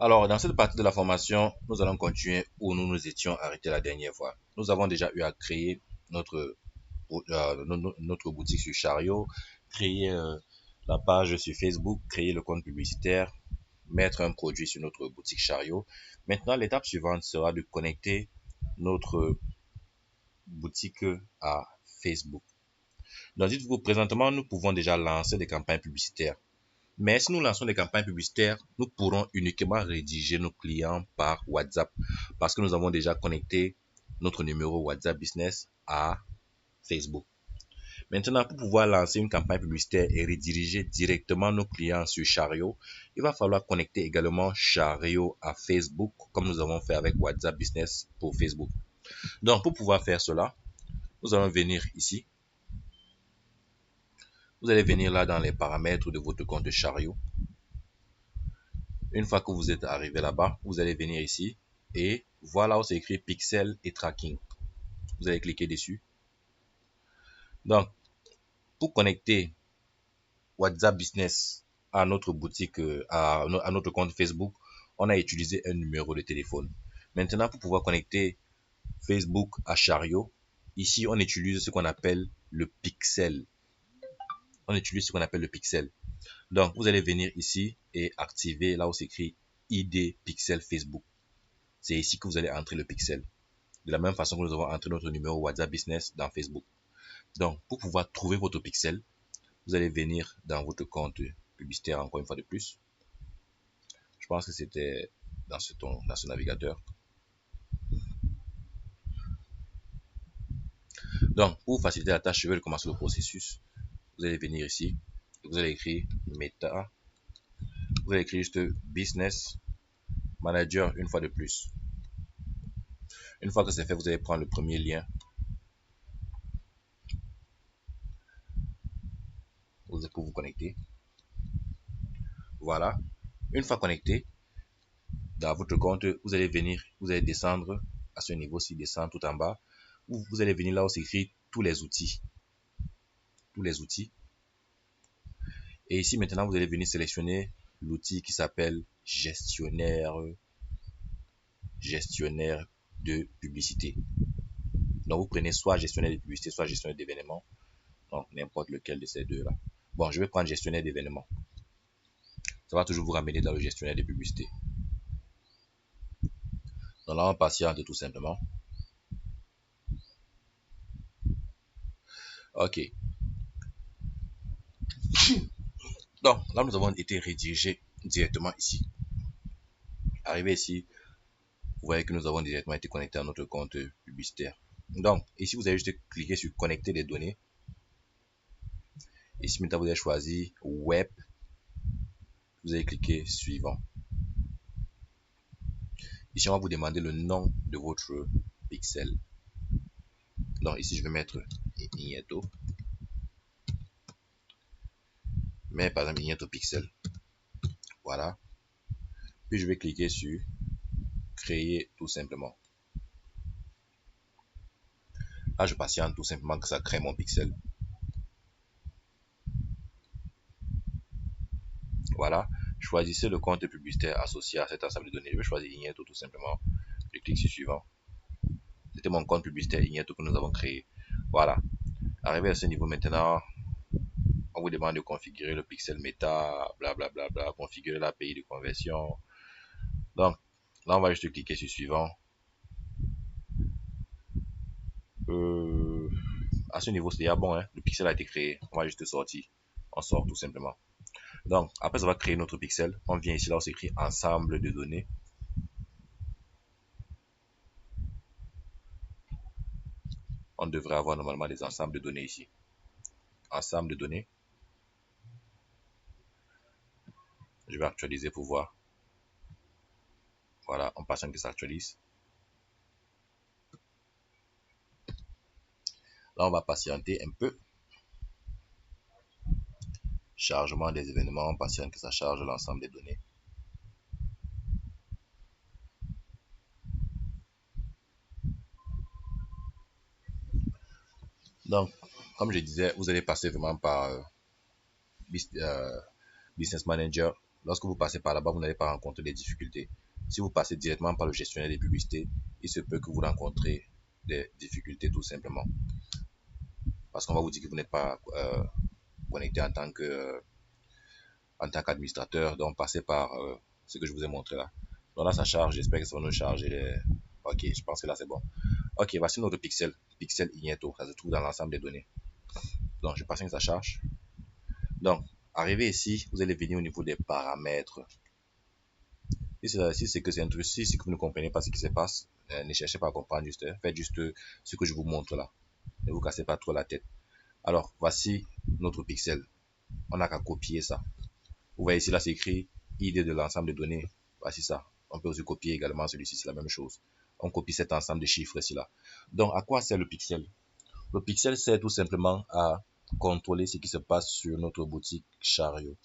Alors, dans cette partie de la formation, nous allons continuer où nous nous étions arrêtés la dernière fois. Nous avons déjà eu à créer notre boutique sur Chariot, créer la page sur Facebook, créer le compte publicitaire, mettre un produit sur notre boutique Chariot. Maintenant, l'étape suivante sera de connecter notre boutique à Facebook. Donc, dites-vous, présentement, nous pouvons déjà lancer des campagnes publicitaires. Mais si nous lançons des campagnes publicitaires, nous pourrons uniquement rédiger nos clients par WhatsApp parce que nous avons déjà connecté notre numéro WhatsApp Business à Facebook. Maintenant, pour pouvoir lancer une campagne publicitaire et rediriger directement nos clients sur Chariot, il va falloir connecter également Chariot à Facebook comme nous avons fait avec WhatsApp Business pour Facebook. Donc, pour pouvoir faire cela, nous allons venir ici. Vous allez venir là dans les paramètres de votre compte Chariot. Une fois que vous êtes arrivé là-bas, vous allez venir ici et voilà où c'est écrit Pixel et Tracking. Vous allez cliquer dessus. Donc, pour connecter WhatsApp Business à notre boutique, à notre compte Facebook, on a utilisé un numéro de téléphone. Maintenant, pour pouvoir connecter Facebook à Chariot, ici, on utilise ce qu'on appelle le pixel. On utilise ce qu'on appelle le pixel. Donc, vous allez venir ici et activer là où c'est écrit ID Pixel Facebook. C'est ici que vous allez entrer le pixel. De la même façon que nous avons entré notre numéro WhatsApp Business dans Facebook. Donc, pour pouvoir trouver votre pixel, vous allez venir dans votre compte publicitaire encore une fois de plus. Je pense que c'était dans ce navigateur. Donc, pour faciliter la tâche, je vais commencer le processus. Vous allez venir ici. Vous allez écrire Meta. Vous allez écrire juste Business Manager une fois de plus. Une fois que c'est fait, vous allez prendre le premier lien. Pour vous connecter. Voilà. Une fois connecté, dans votre compte, vous allez venir, vous allez descendre à ce niveau-ci, descendre tout en bas. Vous allez venir là où c'est écrit tous les outils. Tous les outils. Et ici, maintenant, vous allez venir sélectionner l'outil qui s'appelle gestionnaire de publicité. Donc, vous prenez soit gestionnaire de publicité, soit gestionnaire d'événements. Donc, n'importe lequel de ces deux-là. Bon, je vais prendre gestionnaire d'événements. Ça va toujours vous ramener dans le gestionnaire de publicité. Donc là, on patiente tout simplement. OK. Donc, là, nous avons été redirigés directement ici. Arrivé ici, vous voyez que nous avons directement été connectés à notre compte publicitaire. Donc, ici, vous allez juste cliquer sur connecter les données. Ici, maintenant, vous allez choisir web. Vous allez cliquer suivant. Ici, on va vous demander le nom de votre pixel. Donc, ici, je vais mettre Igneto. Mais par exemple, Igneto Pixel. Voilà. Puis, je vais cliquer sur créer tout simplement. Là, je patiente tout simplement que ça crée mon pixel. Voilà. Choisissez le compte publicitaire associé à cet ensemble de données. Je vais choisir Igneto tout simplement. Je clique sur suivant. C'était mon compte publicitaire Igneto que nous avons créé. Voilà. Arrivé à ce niveau maintenant, on vous demande de configurer le pixel méta, blablabla, bla, bla, configurer l'API de conversion. Donc, là, on va juste cliquer sur suivant. À ce niveau, c'est déjà bon, hein. Le pixel a été créé. On va juste sortir. On sort tout simplement. Donc, après avoir créé notre pixel, on vient ici, là, on s'écrit ensemble de données. On devrait avoir normalement des ensembles de données ici. Ensemble de données. Je vais actualiser pour voir. Voilà, on patiente que ça actualise. Là, on va patienter un peu. Chargement des événements, on patiente que ça charge l'ensemble des données. Donc, comme je disais, vous allez passer vraiment par Business Manager lorsque vous passez par là-bas, vous n'allez pas rencontrer des difficultés. Si vous passez directement par le gestionnaire des publicités, il se peut que vous rencontrez des difficultés tout simplement. Parce qu'on va vous dire que vous n'êtes pas connecté en tant qu'administrateur, donc passez par ce que je vous ai montré là. Donc là, ça charge, j'espère que ça va nous charger. Ok, je pense que là, c'est bon. Ok, voici notre pixel, pixel Igneto, ça se trouve dans l'ensemble des données. Donc, je passe que ça charge. Donc, arrivé ici, vous allez venir au niveau des paramètres. Si c'est que c'est un truc, si vous ne comprenez pas ce qui se passe, ne cherchez pas à comprendre juste, faites juste ce que je vous montre là. Ne vous cassez pas trop la tête. Alors, voici notre pixel. On n'a qu'à copier ça. Vous voyez ici, là, c'est écrit ID de l'ensemble de données. Voici ça. On peut aussi copier également celui-ci, c'est la même chose. On copie cet ensemble de chiffres ici, là. Donc, à quoi sert le pixel? Le pixel sert tout simplement à contrôler ce qui se passe sur notre boutique Chariot.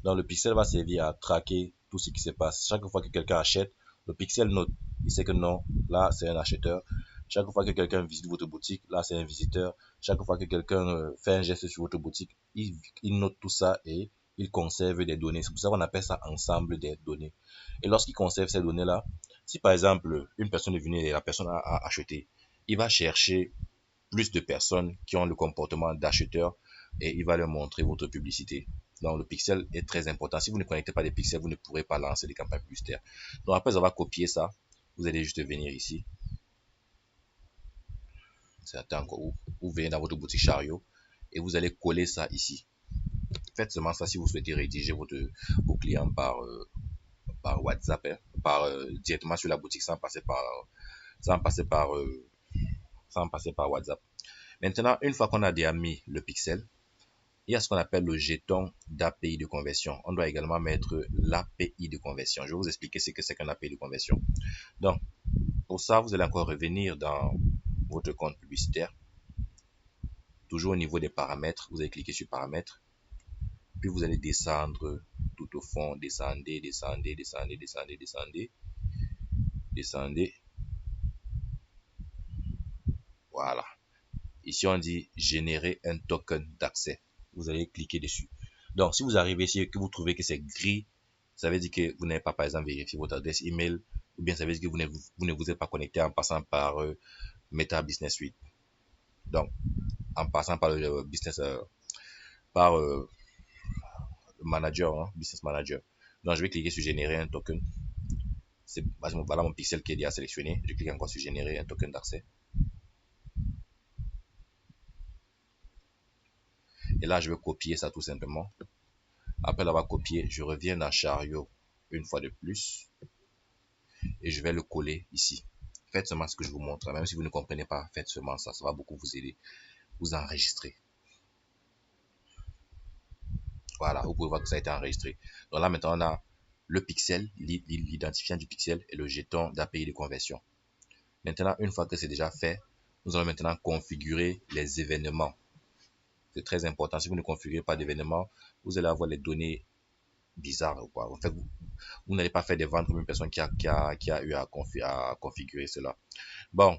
Donc, le pixel va servir à traquer tout ce qui se passe. Chaque fois que quelqu'un achète, le pixel note. Il sait que non, là, c'est un acheteur. Chaque fois que quelqu'un visite votre boutique, là, c'est un visiteur. Chaque fois que quelqu'un fait un geste sur votre boutique, il note tout ça et il conserve des données. C'est pour ça qu'on appelle ça ensemble des données. Et lorsqu'il conserve ces données-là, si par exemple, une personne est venue et la personne a acheté, il va chercher plus de personnes qui ont le comportement d'acheteur et il va leur montrer votre publicité. Donc, le pixel est très important. Si vous ne connectez pas des pixels, vous ne pourrez pas lancer des campagnes publicitaires. Donc, après avoir copié ça, vous allez juste venir ici. C'est encore où vous venez dans votre boutique Chariot et vous allez coller ça ici. Faites seulement ça si vous souhaitez rédiger vos clients par WhatsApp, directement sur la boutique sans passer par WhatsApp. Maintenant, une fois qu'on a déjà mis le pixel, il y a ce qu'on appelle le jeton d'API de conversion. On doit également mettre l'API de conversion. Je vais vous expliquer ce que c'est qu'un API de conversion. Donc, pour ça, vous allez encore revenir dans votre compte publicitaire. Toujours au niveau des paramètres, vous allez cliquer sur paramètres. Puis vous allez descendre tout au fond. Descendez. Voilà. Ici, on dit générer un token d'accès. Vous allez cliquer dessus. Donc, si vous arrivez ici et que vous trouvez que c'est gris, ça veut dire que vous n'avez pas, par exemple, vérifié votre adresse email, ou bien ça veut dire que vous ne vous êtes pas connecté en passant par Meta Business Suite. Donc, en passant par le business, par le manager, business manager. Donc, je vais cliquer sur générer un token. Voilà mon pixel qui est déjà sélectionné. Je clique encore sur générer un token d'accès. Et là, je vais copier ça tout simplement. Après l'avoir copié, je reviens dans Chariot une fois de plus. Et je vais le coller ici. Faites seulement ce que je vous montre. Même si vous ne comprenez pas, faites seulement ça. Ça va beaucoup vous aider. Vous enregistrez. Voilà, vous pouvez voir que ça a été enregistré. Donc là, maintenant, on a le pixel, l'identifiant du pixel et le jeton d'API de conversion. Maintenant, une fois que c'est déjà fait, nous allons maintenant configurer les événements. C'est très important. Si vous ne configurez pas d'événements, vous allez avoir les données bizarres. En fait, vous n'allez pas faire des ventes comme une personne qui a eu à configurer cela. Bon,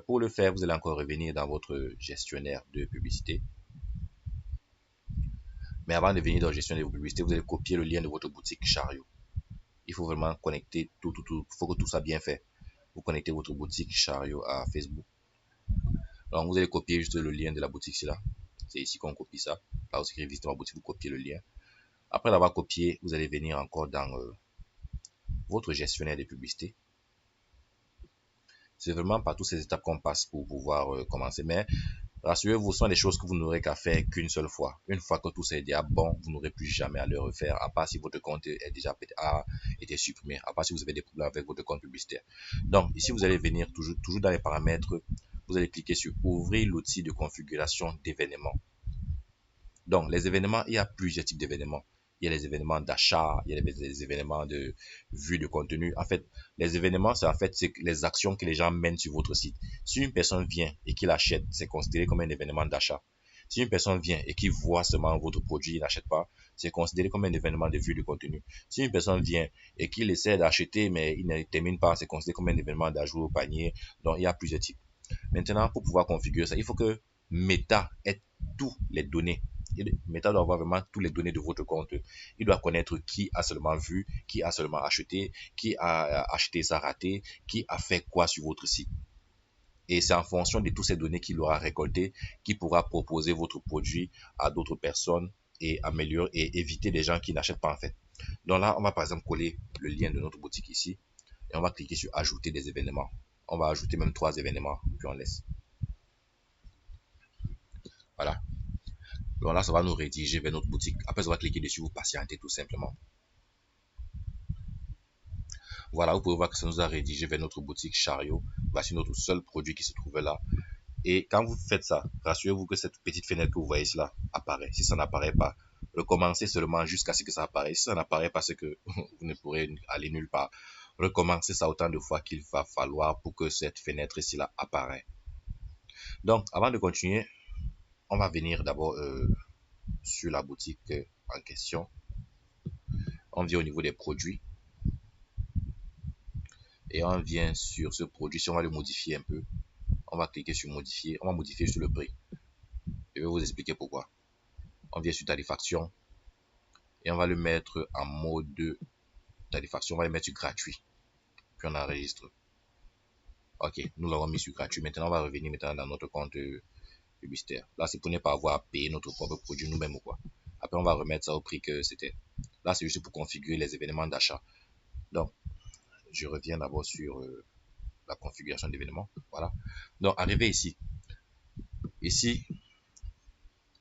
pour le faire, vous allez encore revenir dans votre gestionnaire de publicité. Mais avant de venir dans le gestionnaire de publicité, vous allez copier le lien de votre boutique Chariot. Il faut vraiment connecter tout. Il faut que tout soit bien fait. Vous connectez votre boutique Chariot à Facebook. Donc, vous allez copier juste le lien de la boutique, là. C'est ici qu'on copie ça. Là, vous écrivez visiter ma boutique, vous copiez le lien. Après l'avoir copié, vous allez venir encore dans votre gestionnaire de publicité. C'est vraiment par toutes ces étapes qu'on passe pour pouvoir commencer. Mais rassurez-vous, ce sont des choses que vous n'aurez qu'à faire qu'une seule fois. Une fois que tout ça est déjà bon, vous n'aurez plus jamais à le refaire, à part si votre compte est déjà été supprimé, à part si vous avez des problèmes avec votre compte publicitaire. Donc, ici, vous allez venir toujours dans les paramètres, vous allez cliquer sur ouvrir l'outil de configuration d'événements. Donc, les événements, il y a plusieurs types d'événements. Il y a les événements d'achat, il y a les événements de vue de contenu. En fait, les événements, c'est les actions que les gens mènent sur votre site. Si une personne vient et qu'il achète, c'est considéré comme un événement d'achat. Si une personne vient et qu'il voit seulement votre produit, il n'achète pas, c'est considéré comme un événement de vue de contenu. Si une personne vient et qu'il essaie d'acheter, mais il ne termine pas, c'est considéré comme un événement d'ajout au panier. Donc, il y a plusieurs types. Maintenant, pour pouvoir configurer ça, il faut que Meta ait toutes les données Meta doit avoir vraiment toutes les données de votre compte. Il doit connaître qui a seulement vu, qui a seulement acheté, qui a acheté ça raté, qui a fait quoi sur votre site. Et c'est en fonction de toutes ces données qu'il aura récoltées qu'il pourra proposer votre produit à d'autres personnes et améliorer et éviter des gens qui n'achètent pas en fait. Donc là, on va par exemple coller le lien de notre boutique ici et on va cliquer sur ajouter des événements. On va ajouter même 3 événements, puis on laisse. Voilà. Donc là, ça va nous rediriger vers notre boutique. Après, on va cliquer dessus, vous patientez tout simplement. Voilà, vous pouvez voir que ça nous a redirigé vers notre boutique Chariot. Voici notre seul produit qui se trouvait là. Et quand vous faites ça, rassurez-vous que cette petite fenêtre que vous voyez là apparaît. Si ça n'apparaît pas, recommencez seulement jusqu'à ce que ça apparaisse. Si ça n'apparaît pas, c'est que vous ne pourrez aller nulle part. Recommencez ça autant de fois qu'il va falloir pour que cette fenêtre ici là apparaît. Donc, avant de continuer, on va venir d'abord sur la boutique en question. On vient au niveau des produits. Et on vient sur ce produit. Si on va le modifier un peu, on va cliquer sur modifier. On va modifier sur le prix. Je vais vous expliquer pourquoi. On vient sur tarification. Et on va le mettre en mode tarification. On va le mettre sur gratuit. Puis on enregistre. Ok, nous l'avons mis sur gratuit. Maintenant, on va revenir maintenant dans notre compte publicitaire. Là, c'est pour ne pas avoir à payer notre propre produit nous-mêmes ou quoi. Après, on va remettre ça au prix que c'était. Là, c'est juste pour configurer les événements d'achat. Donc, je reviens d'abord sur la configuration d'événements. Voilà. Donc, arrivé ici. Ici,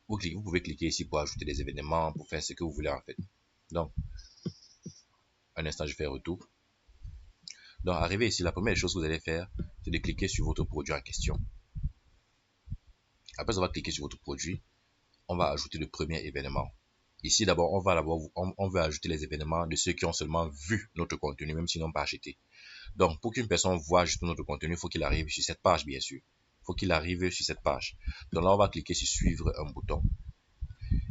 vous pouvez cliquer ici pour ajouter des événements, pour faire ce que vous voulez en fait. Donc, un instant, je fais retour. Donc, arrivé ici, la première chose que vous allez faire, c'est de cliquer sur votre produit en question. Après, on va cliquer sur votre produit. On va ajouter le premier événement. Ici, d'abord, on va ajouter les événements de ceux qui ont seulement vu notre contenu, même s'ils n'ont pas acheté. Donc, pour qu'une personne voit juste notre contenu, il faut qu'il arrive sur cette page, bien sûr. Il faut qu'il arrive sur cette page. Donc là, on va cliquer sur suivre un bouton.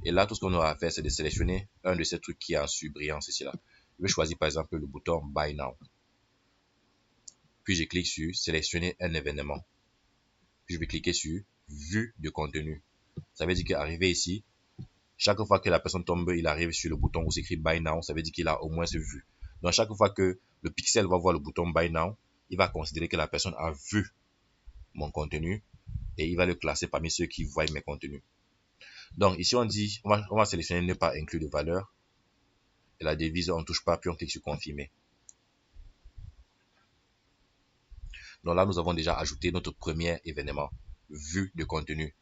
Et là, tout ce qu'on aura à faire, c'est de sélectionner un de ces trucs qui est en surbrillance ici là. Je vais choisir par exemple le bouton Buy Now. Puis je clique sur sélectionner un événement. Puis je vais cliquer sur vue de contenu. Ça veut dire qu'arrivé ici, chaque fois que la personne tombe, il arrive sur le bouton où s'écrit Buy Now. Ça veut dire qu'il a au moins vu. Donc chaque fois que le pixel va voir le bouton Buy Now, il va considérer que la personne a vu mon contenu et il va le classer parmi ceux qui voient mes contenus. Donc ici on dit, on va sélectionner ne pas inclure de valeur. Et la devise, on ne touche pas, puis on clique sur confirmer. Donc là, nous avons déjà ajouté notre premier événement, vue de contenu.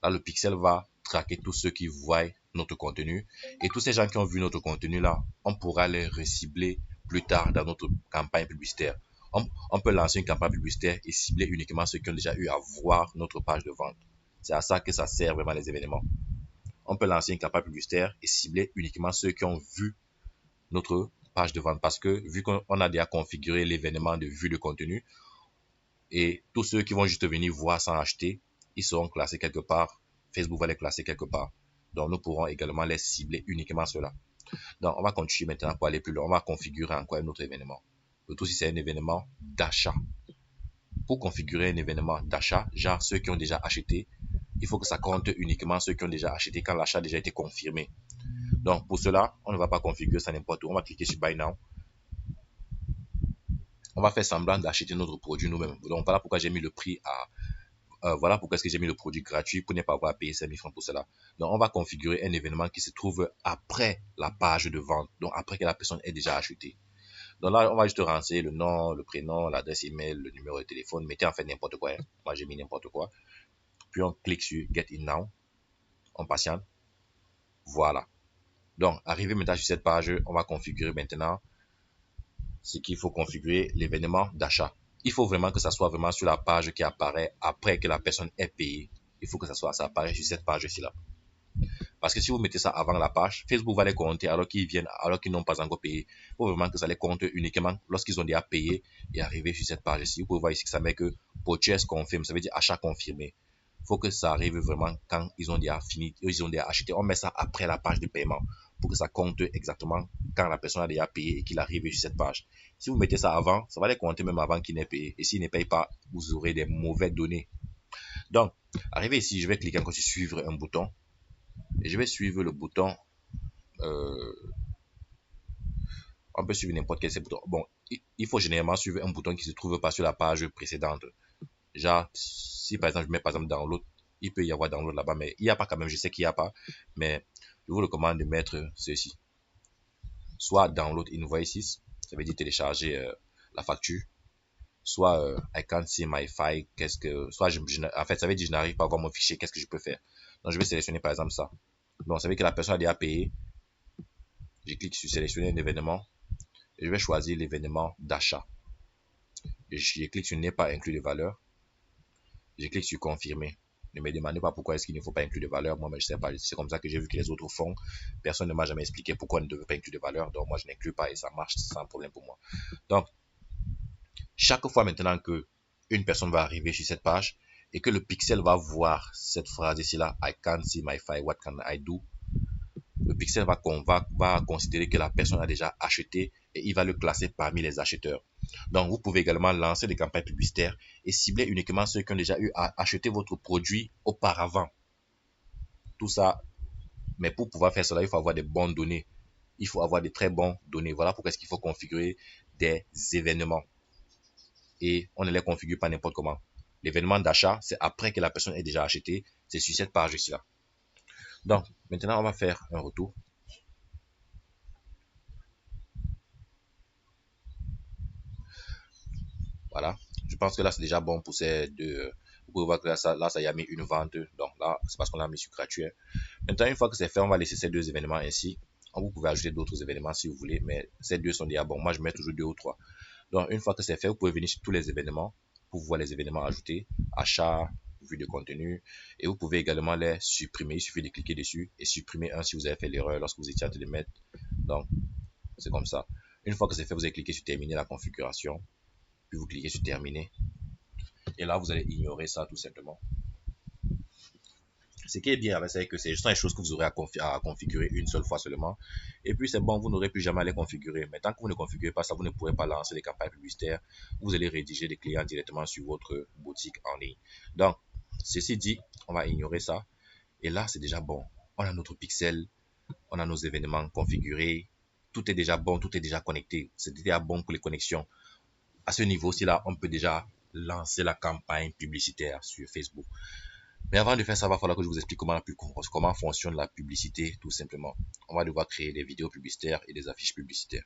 Là, le pixel va traquer tous ceux qui voient notre contenu. Et tous ces gens qui ont vu notre contenu là, on pourra les recibler plus tard dans notre campagne publicitaire. On peut lancer une campagne publicitaire et cibler uniquement ceux qui ont déjà eu à voir notre page de vente. C'est à ça que ça sert vraiment les événements. On peut lancer une campagne publicitaire et cibler uniquement ceux qui ont vu notre page de vente parce que vu qu'on a déjà configuré l'événement de vue de contenu et tous ceux qui vont juste venir voir sans acheter, ils seront classés quelque part. Facebook va les classer quelque part. Donc nous pourrons également les cibler uniquement cela. Donc on va continuer maintenant pour aller plus loin. On va configurer encore un autre événement. Surtout si c'est un événement d'achat. Pour configurer un événement d'achat, genre ceux qui ont déjà acheté, il faut que ça compte uniquement ceux qui ont déjà acheté quand l'achat a déjà été confirmé. Donc pour cela, on ne va pas configurer ça n'importe où. On va cliquer sur Buy Now. On va faire semblant d'acheter notre produit nous-mêmes. Donc voilà pourquoi j'ai mis le prix à... voilà pourquoi est-ce que j'ai mis le produit gratuit pour ne pas avoir à payer 5000 francs pour cela. Donc on va configurer un événement qui se trouve après la page de vente. Donc après que la personne ait déjà acheté. Donc là, on va juste renseigner le nom, le prénom, l'adresse email, le numéro de téléphone. Mettez en fait n'importe quoi. Hein. Moi j'ai mis n'importe quoi. Puis on clique sur Get In Now. On patiente. Voilà. Donc, arrivé maintenant sur cette page, on va configurer maintenant ce qu'il faut configurer, l'événement d'achat. Il faut vraiment que ça soit vraiment sur la page qui apparaît après que la personne ait payé. Il faut que ça apparaisse sur cette page-ci là. Parce que si vous mettez ça avant la page, Facebook va les compter alors qu'ils n'ont pas encore payé. Il faut vraiment que ça les compte uniquement lorsqu'ils ont déjà payé et arrivé sur cette page-ci. Vous pouvez voir ici que ça met que purchase confirm, ça veut dire achat confirmé. Il faut que ça arrive vraiment quand ils ont déjà fini, ils ont déjà acheté. On met ça après la page de paiement pour que ça compte exactement quand la personne a déjà payé et qu'il arrive sur cette page. Si vous mettez ça avant, ça va les compter même avant qu'il n'ait payé. Et s'il ne paye pas, vous aurez des mauvaises données. Donc, arrivé ici, je vais cliquer encore sur suivre un bouton. Et je vais suivre le bouton. On peut suivre n'importe quel bouton. Bon, il faut généralement suivre un bouton qui se trouve pas sur la page précédente. Genre, si par exemple je mets par exemple download, il peut y avoir download là-bas, mais il n'y a pas quand même, je sais qu'il n'y a pas, mais je vous recommande de mettre ceci. Soit download invoices, ça veut dire télécharger la facture, soit I can't see my file, soit en fait ça veut dire je n'arrive pas à voir mon fichier, qu'est-ce que je peux faire. Donc je vais sélectionner par exemple ça. Donc ça veut dire que la personne a déjà payé. Je clique sur sélectionner un événement et je vais choisir l'événement d'achat. Je clique sur n'est pas inclus de valeur. Je clique sur confirmer. Ne me demandez pas pourquoi est-ce qu'il ne faut pas inclure de valeur. Moi, je sais pas. C'est comme ça que j'ai vu que les autres font. Personne ne m'a jamais expliqué pourquoi on ne devait pas inclure de valeur. Donc, moi, je n'inclus pas et ça marche sans problème pour moi. Donc, chaque fois maintenant que une personne va arriver sur cette page et que le pixel va voir cette phrase ici là, I can't see my file, what can I do? Le pixel va considérer que la personne a déjà acheté et il va le classer parmi les acheteurs. Donc, vous pouvez également lancer des campagnes publicitaires et cibler uniquement ceux qui ont déjà eu à acheter votre produit auparavant. Tout ça, mais pour pouvoir faire cela, il faut avoir des bonnes données. Il faut avoir des très bonnes données. Voilà pourquoi est-ce qu'il faut configurer des événements. Et on ne les configure pas n'importe comment. L'événement d'achat, c'est après que la personne ait déjà acheté. C'est sur cette page ici-là. Donc, maintenant, on va faire un retour. Voilà. Je pense que là, c'est déjà bon pour ces deux. Vous pouvez voir que là, ça y a mis une vente. Donc là, c'est parce qu'on l'a mis sur gratuit. Maintenant, une fois que c'est fait, on va laisser ces deux événements ainsi. Vous pouvez ajouter d'autres événements si vous voulez, mais ces deux sont déjà bons. Moi, je mets toujours deux ou trois. Donc, une fois que c'est fait, vous pouvez venir sur tous les événements pour voir les événements ajoutés, achat, vue de contenu, et vous pouvez également les supprimer. Il suffit de cliquer dessus et supprimer un si vous avez fait l'erreur lorsque vous étiez en train de mettre. Donc, c'est comme ça. Une fois que c'est fait, vous allez cliquer sur terminer la configuration, puis vous cliquez sur terminer, et là, vous allez ignorer ça tout simplement. Ce qui est bien avec ça, c'est que ce sont les choses que vous aurez à configurer une seule fois seulement. Et puis, c'est bon, vous n'aurez plus jamais à les configurer. Mais tant que vous ne configurez pas ça, vous ne pourrez pas lancer des campagnes publicitaires. Vous allez rédiger des clients directement sur votre boutique en ligne. Donc, ceci dit, on va ignorer ça. Et là, c'est déjà bon. On a notre pixel, on a nos événements configurés. Tout est déjà bon, tout est déjà connecté. C'est déjà bon pour les connexions. À ce niveau-ci, là, on peut déjà lancer la campagne publicitaire sur Facebook. Mais avant de faire ça, il va falloir que je vous explique comment fonctionne la publicité, tout simplement. On va devoir créer des vidéos publicitaires et des affiches publicitaires.